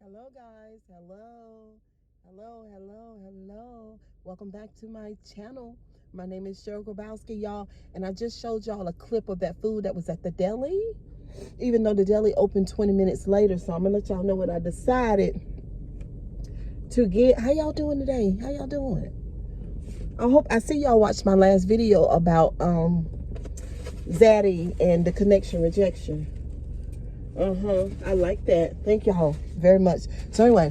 Hello, guys. Hello. Hello. Welcome back to my channel. My name is Cheryl Grabowski, y'all. And I just showed y'all a clip of that food that was at the deli, even though the deli opened 20 minutes later. So I'm going to let y'all know what I decided to get. How y'all doing today? How y'all doing? I see y'all watched my last video about Zaddy and the connection rejection. I like that. Thank y'all very much. So anyway,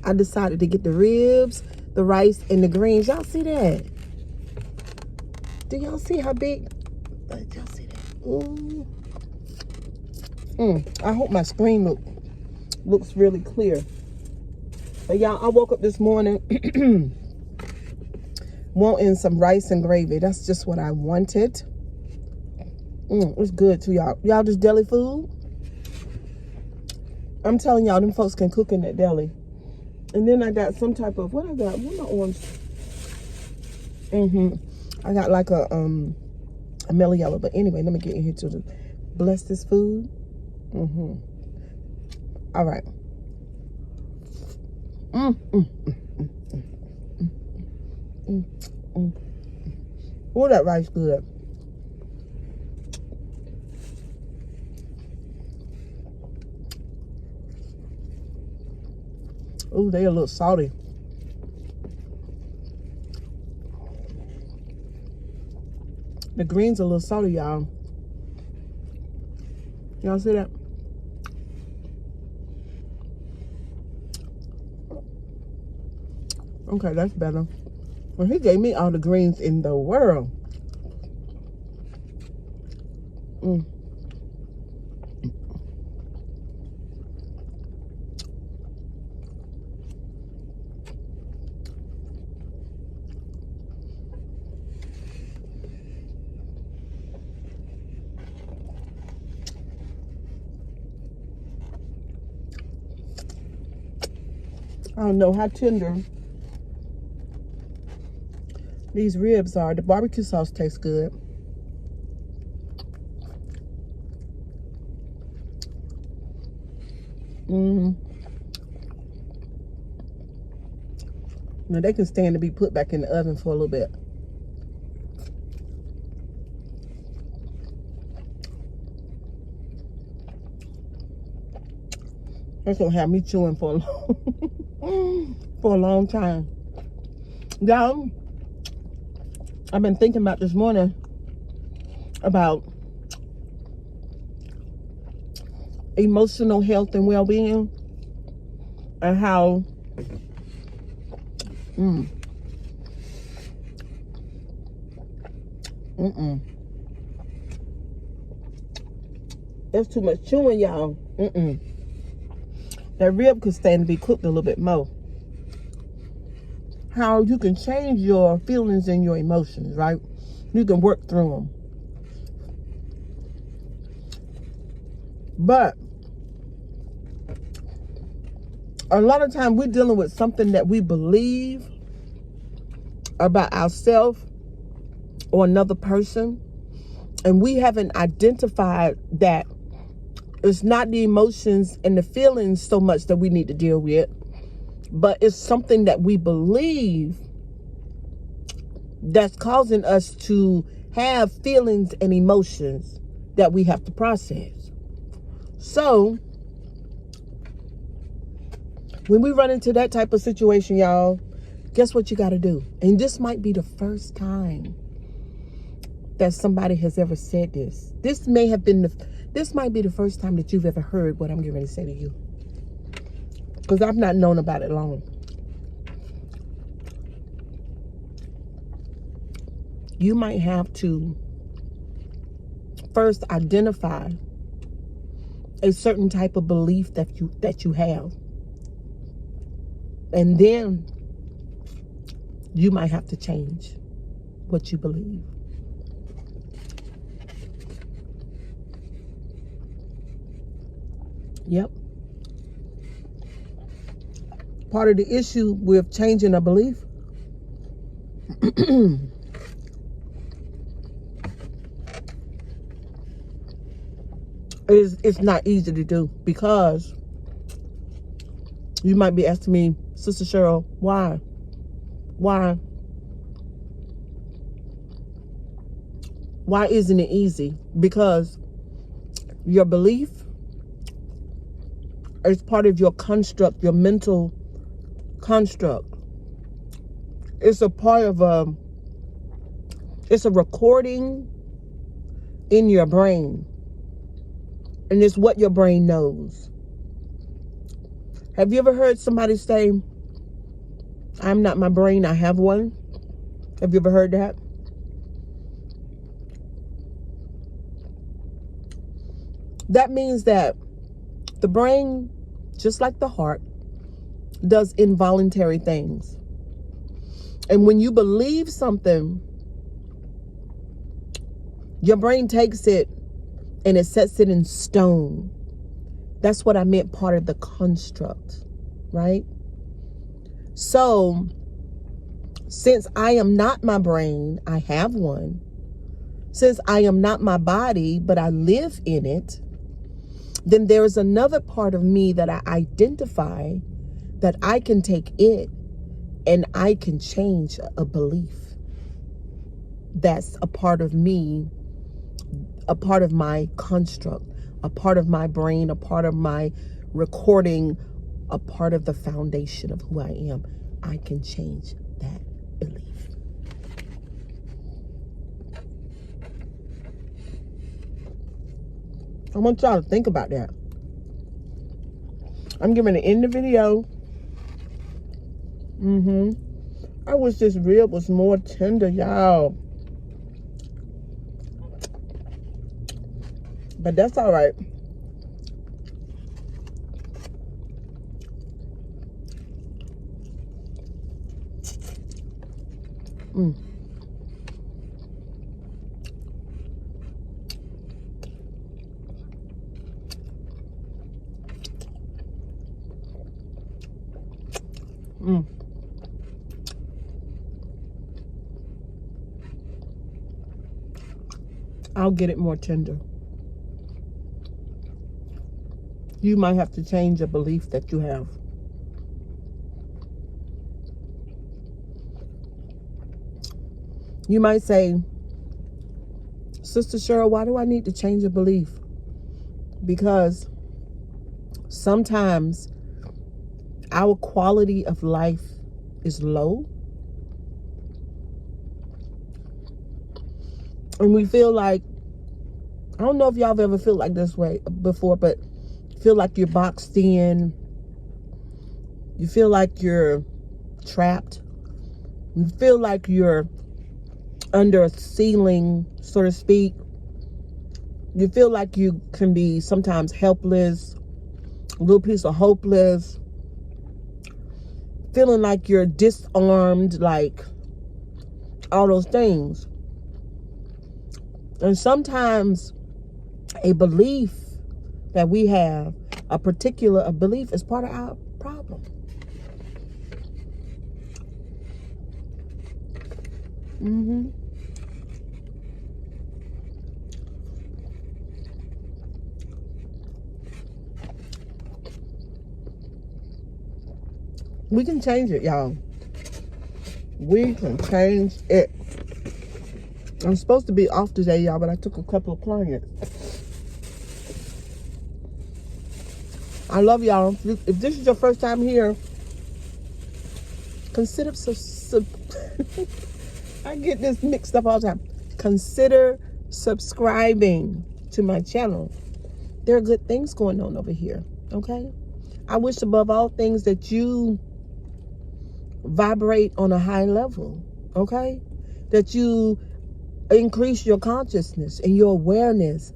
I decided to get the ribs, the rice, and the greens. Y'all see that? Do y'all see how big? Y'all see that? Ooh. I hope my screen looks really clear. But y'all, I woke up this morning wanting some rice and gravy. That's just what I wanted. It's good too, y'all. Y'all just deli food? I'm telling y'all, them folks can cook in that deli. And then I got some type of, what I got? What my orange? I got like a mellow yellow. But anyway, let me get in here to bless this food. All right. Oh, that rice good. Oh, they a little salty. The greens are a little salty, y'all. Y'all see that? Okay, that's better. Well, he gave me all the greens in the world. I don't know how tender these ribs are. The barbecue sauce tastes good. Now they can stand to be put back in the oven for a little bit. That's gonna have me chewing for a long time. Y'all, I've been thinking about this morning about emotional health and well-being and how there's too much chewing, y'all. That rib could stand to be cooked a little bit more. How you can change your feelings and your emotions, right? You can work through them. But a lot of time we're dealing with something that we believe about ourselves or another person, and we haven't identified that it's not the emotions and the feelings so much that we need to deal with, but it's something that we believe that's causing us to have feelings and emotions that we have to process. So when we run into that type of situation, y'all, guess what you got to do? And this might be the first time that somebody has ever said this. This might be the first time that you've ever heard what I'm getting ready to say to you, because I've not known about it long. You might have to first identify a certain type of belief that you have, and then you might have to change what you believe. Yep. Part of the issue with changing a belief It's not easy to do, because you might be asking me, Sister Cheryl, why? Why isn't it easy? Because your belief is part of your construct, your mental construct. It's a part of it's a recording in your brain. And it's what your brain knows. Have you ever heard somebody say, I'm not my brain, I have one? Have you ever heard that? That means that the brain, just like the heart, does involuntary things. And when you believe something, your brain takes it and it sets it in stone. That's what I meant, part of the construct, right? So, since I am not my brain, I have one. Since I am not my body, but I live in it, then there is another part of me that I identify, that I can take it and I can change a belief. That's a part of me, a part of my construct, a part of my brain, a part of my recording, a part of the foundation of who I am. I can change that belief. I want y'all to think about that. I'm going to end the video. I wish this rib was more tender, y'all. But that's all right. I'll get it more tender. You might have to change a belief that you have. You might say, Sister Cheryl, why do I need to change a belief? Because sometimes our quality of life is low. And we feel like, I don't know if y'all have ever felt like this way before, but feel like you're boxed in. You feel like you're trapped. You feel like you're under a ceiling, so to speak. You feel like you can be sometimes helpless, a little piece of hopeless, feeling like you're disarmed, like all those things. And sometimes a belief that we have, a particular belief, is part of our problem. We can change it, y'all. We can change it. I'm supposed to be off today, y'all, but I took a couple of clients. I love y'all. If this is your first time here, consider I get this mixed up all the time. Consider subscribing to my channel. There are good things going on over here, okay? I wish above all things that you vibrate on a high level, okay? That you increase your consciousness and your awareness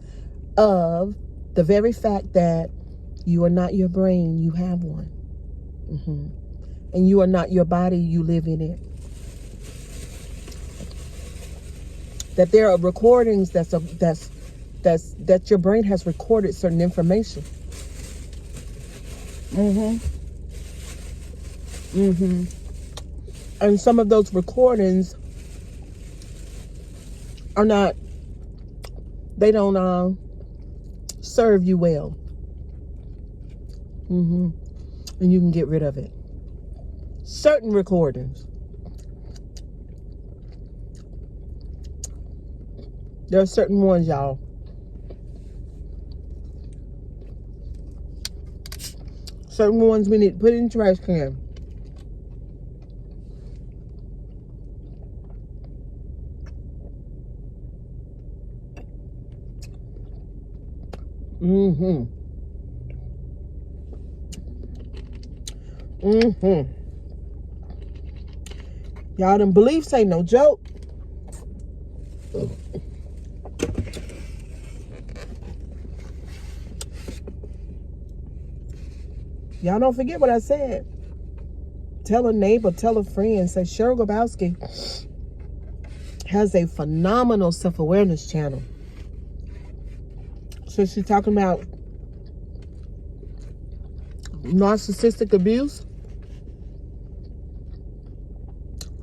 of the very fact that you are not your brain, you have one. And you are not your body, you live in it. That there are recordings that your brain has recorded certain information. And some of those recordings are not, they don't serve serve you well. And you can get rid of it. Certain recordings. There are certain ones, y'all. Certain ones we need to put in the trash can. Y'all, them beliefs ain't no joke. Y'all don't forget what I said. Tell a neighbor, tell a friend. Say Cheryl Grabowski has a phenomenal self-awareness channel. So she's talking about narcissistic abuse.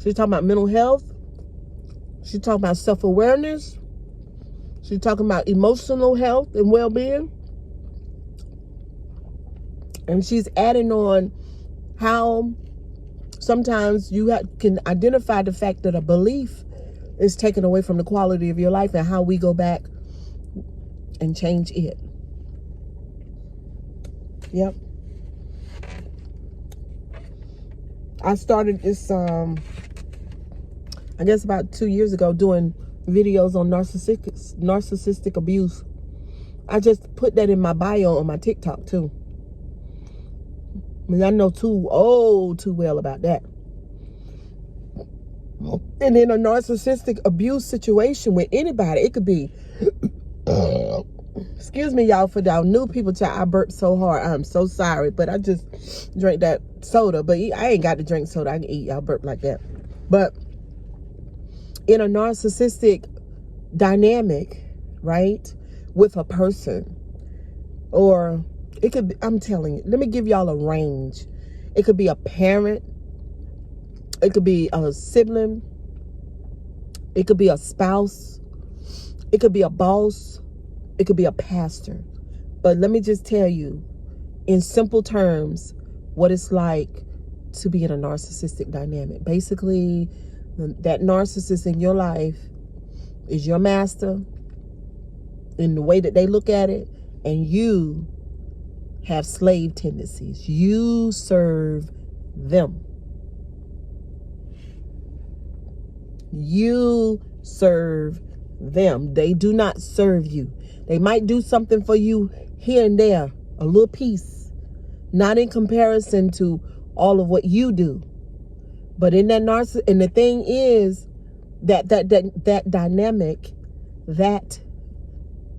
She's talking about mental health. She's talking about self-awareness. She's talking about emotional health and well-being. And she's adding on how sometimes you can identify the fact that a belief is taken away from the quality of your life and how we go back and change it. Yep. I started this, I guess about 2 years ago, doing videos on narcissistic abuse. I just put that in my bio on my TikTok too. I mean, I know too well about that. And in a narcissistic abuse situation with anybody, it could be, excuse me, y'all, for y'all new people, I burped so hard. I'm so sorry, but I just drank that soda. But I ain't got to drink soda. I can eat. Y'all burp like that. But in a narcissistic dynamic, right, with a person, or it could be, I'm telling you, let me give y'all a range. It could be a parent. It could be a sibling. It could be a spouse. It could be a boss. It could be a pastor. But let me just tell you, in simple terms, what it's like to be in a narcissistic dynamic. Basically, that narcissist in your life is your master in the way that they look at it, and you have slave tendencies. You serve them. You serve them. They do not serve you. They might do something for you here and there, a little piece, not in comparison to all of what you do. But in that and the thing is that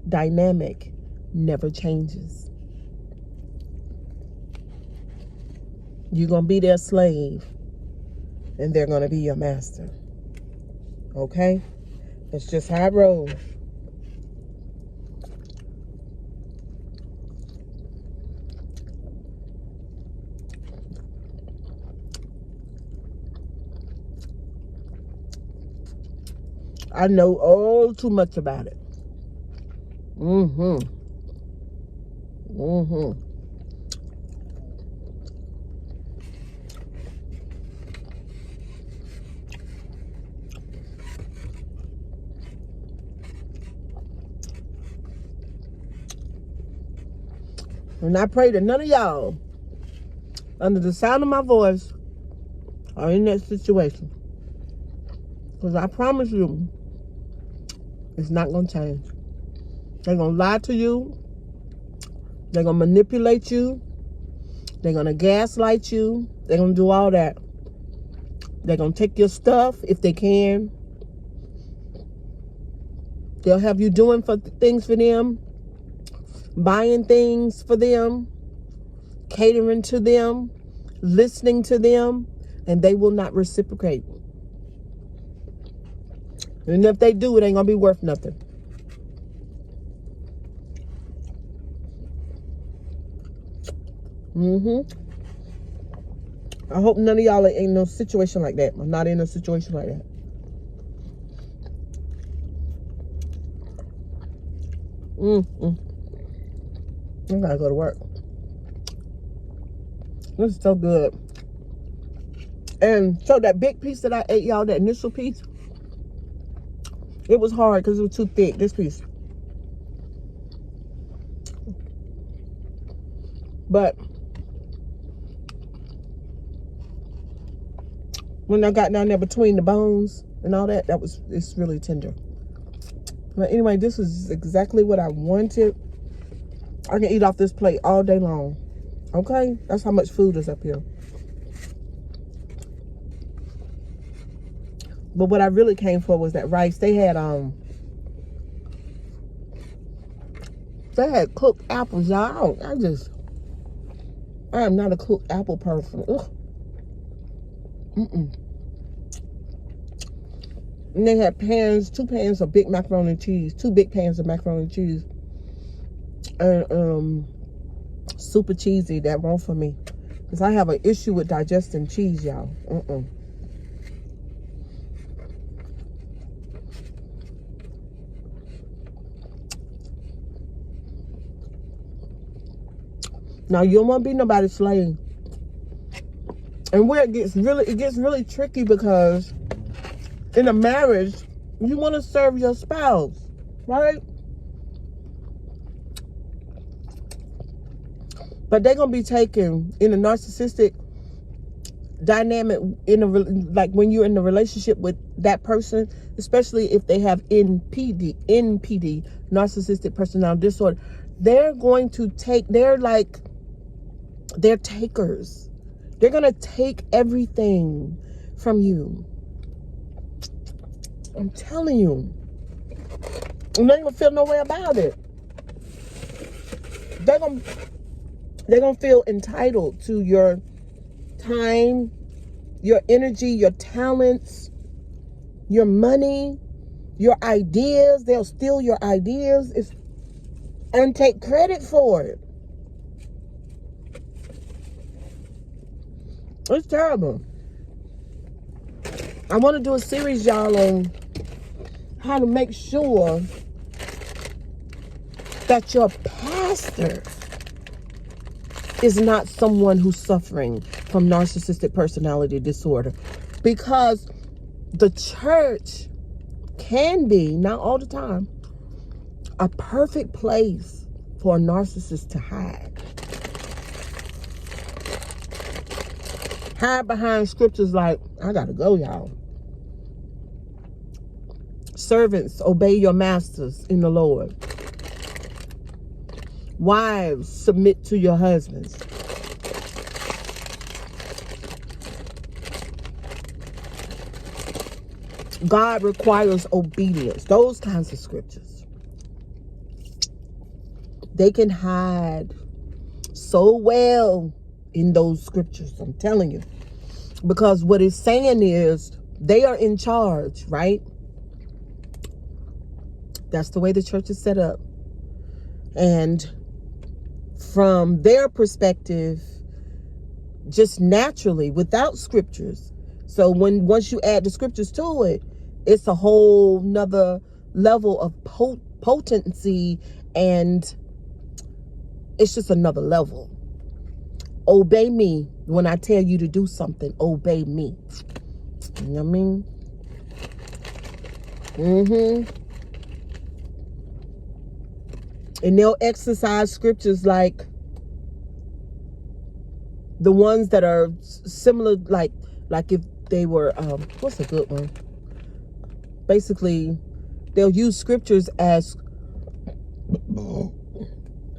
dynamic never changes. You're going to be their slave, and they're going to be your master. Okay? That's just how it rolls. I know all too much about it. And I pray that none of y'all, under the sound of my voice, are in that situation. Because I promise you, it's not going to change. They're going to lie to you. They're going to manipulate you. They're going to gaslight you. They're going to do all that. They're going to take your stuff if they can. They'll have you doing things for them, buying things for them, catering to them, listening to them, and they will not reciprocate. And if they do, it ain't going to be worth nothing. I hope none of y'all ain't in no situation like that. I'm not in a situation like that. I gotta go to work. This is so good. And so that big piece that I ate, y'all, that initial piece, it was hard because it was too thick, this piece. But when I got down there between the bones and all that, it's really tender. But anyway, this is exactly what I wanted. I can eat off this plate all day long. Okay? That's how much food is up here. But what I really came for was that rice. They had cooked apples, y'all. I am not a cooked apple person. Ugh. And they had two pans of big macaroni and cheese, 2 big pans of macaroni and cheese. And super cheesy, that won't for me. Because I have an issue with digesting cheese, y'all. Now you don't want to be nobody's slave. And where it gets really tricky, because in a marriage, you want to serve your spouse, right? But they're gonna be taken in a narcissistic dynamic, like when you're in a relationship with that person, especially if they have NPD, narcissistic personality disorder. They're going to they're takers. They're gonna take everything from you. I'm telling you. And they ain't gonna feel no way about it. They're gonna feel entitled to your time, your energy, your talents, your money, your ideas. They'll steal your ideas and take credit for it. It's terrible. I want to do a series, y'all, on how to make sure that your pastor is not someone who's suffering from narcissistic personality disorder. Because the church can be, not all the time, a perfect place for a narcissist to hide. Hide behind scriptures like, I gotta go, y'all. Servants, obey your masters in the Lord. Wives, submit to your husbands. God requires obedience. Those kinds of scriptures. They can hide so well in those scriptures, I'm telling you. Because what it's saying is they are in charge, right? That's the way the church is set up. And from their perspective, just naturally, without scriptures. So once you add the scriptures to it, it's a whole nother level of potency, and it's just another level. Obey me when I tell you to do something. Obey me. You know what I mean? And they'll exercise scriptures like the ones that are similar, like if they were, what's a good one? Basically, they'll use scriptures as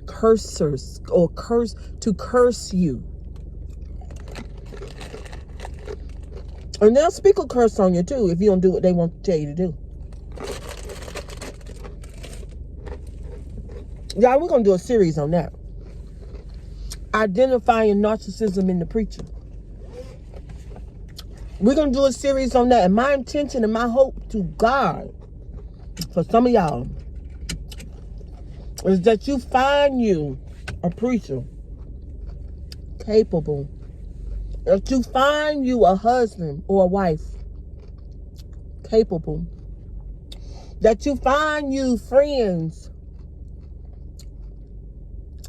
cursors, or to curse you. And they'll speak a curse on you too if you don't do what they want to tell you to do. Y'all, we're going to do a series on that. Identifying narcissism in the preacher. We're going to do a series on that. And my intention and my hope to God for some of y'all is that you find you a preacher capable. That you find you a husband or a wife capable. That you find you friends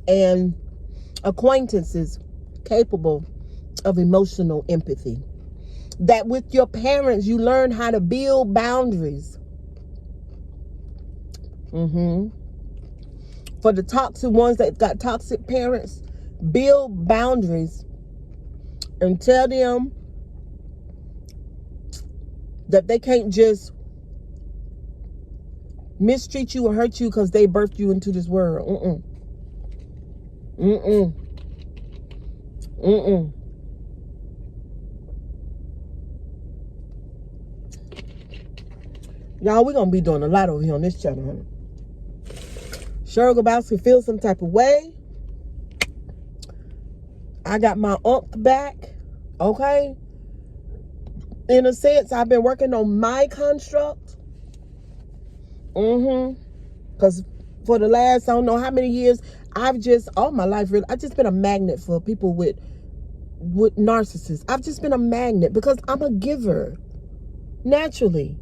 and acquaintances capable of emotional empathy. That with your parents, you learn how to build boundaries. For the toxic ones that got toxic parents, build boundaries and tell them that they can't just mistreat you or hurt you because they birthed you into this world. Y'all, we're gonna be doing a lot over here on this channel, honey. Cheryl Grabowski feels some type of way. I got my umph back, okay? In a sense, I've been working on my construct. Because for the last, I don't know how many years, all my life, really, I've just been a magnet for people with narcissists. I've just been a magnet because I'm a giver, naturally.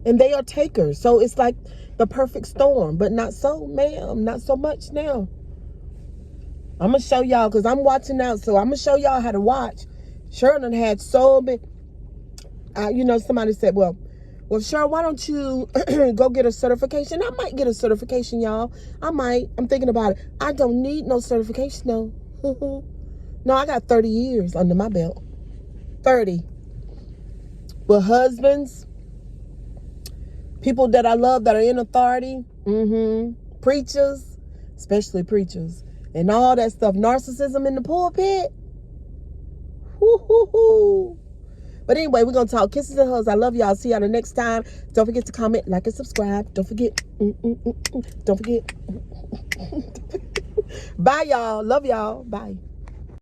And they are takers. So it's like the perfect storm. But not so, ma'am. Not so much now. I'm going to show y'all because I'm watching out. So I'm going to show y'all how to watch. Cheryl had so many. Somebody said, well, Cheryl, why don't you go get a certification? I might get a certification, y'all. I might. I'm thinking about it. I don't need no certification, no. No, I got 30 years under my belt. 30. But husbands, people that I love that are in authority, preachers, especially preachers, and all that stuff, narcissism in the pulpit. But anyway, we're going to talk kisses and hugs. I love y'all. See y'all the next time. Don't forget to comment, like, and subscribe. Don't forget. Don't forget. Bye, y'all. Love y'all. Bye.